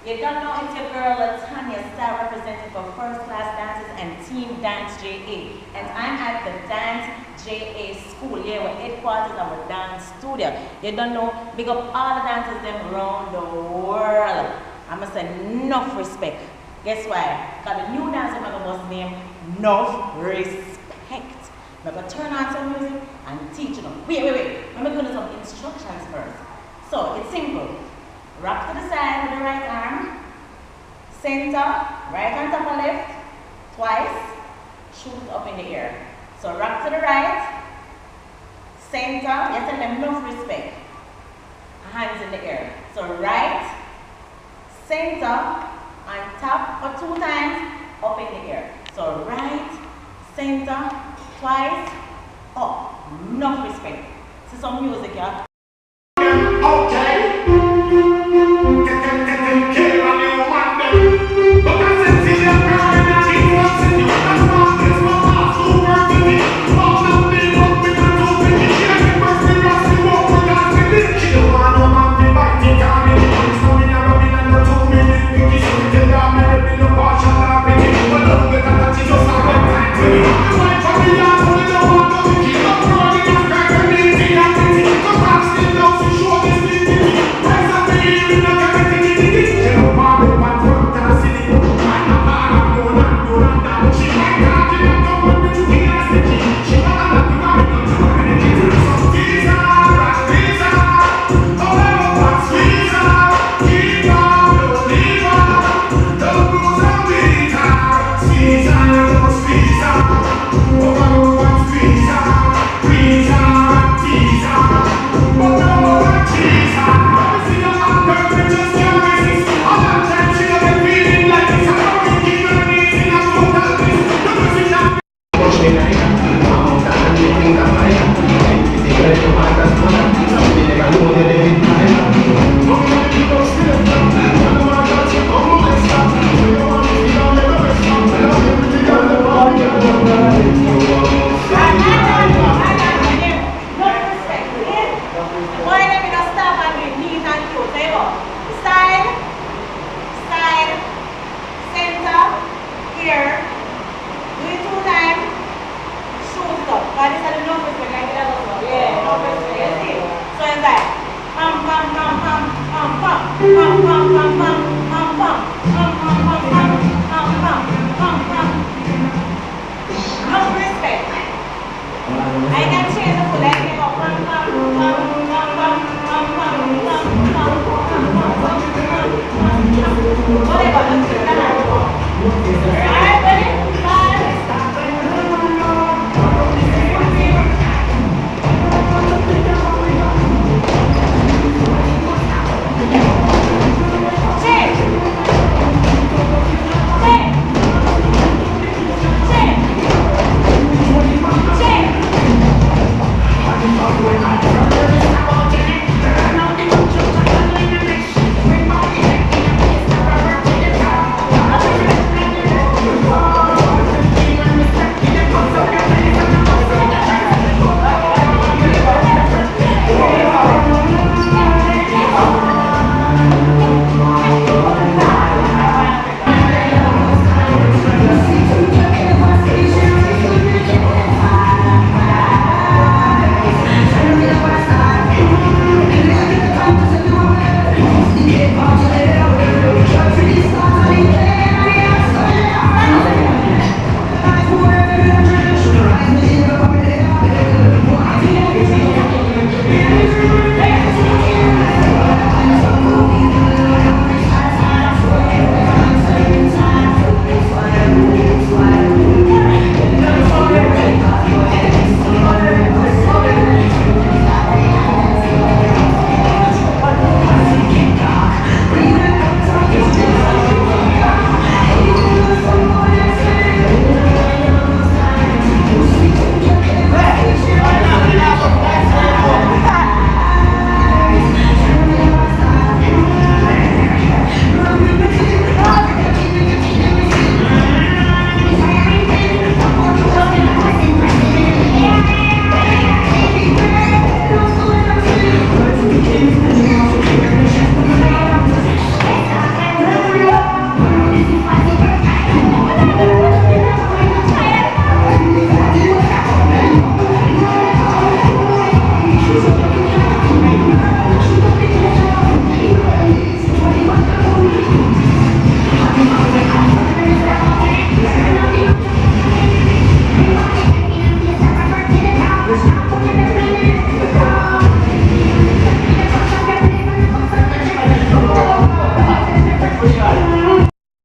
You don't know, it's your girl Latonya, star representing for First Class Dances and Team DanceJa. And I'm at the DanceJa School, here we're headquarters of our dance studio. You don't know, big up all the dancers them around the world. I must say, enough respect. Guess why? Because the new dance I'm going to name NUFF RESPEK. I'm going to turn on some music and teach them. Wait. I'm going to do some instructions first. So, it's simple. Rock to the side with the right arm. Center, right on top of left. Twice. Shoot up in the air. So, rock to the right. Center. Yes, and then enough respect. Hands in the air. So, right. Center. On top for 2 times. Up in the air. So, right. Center. Twice. Up. Enough respect. See some music, yeah? Okay.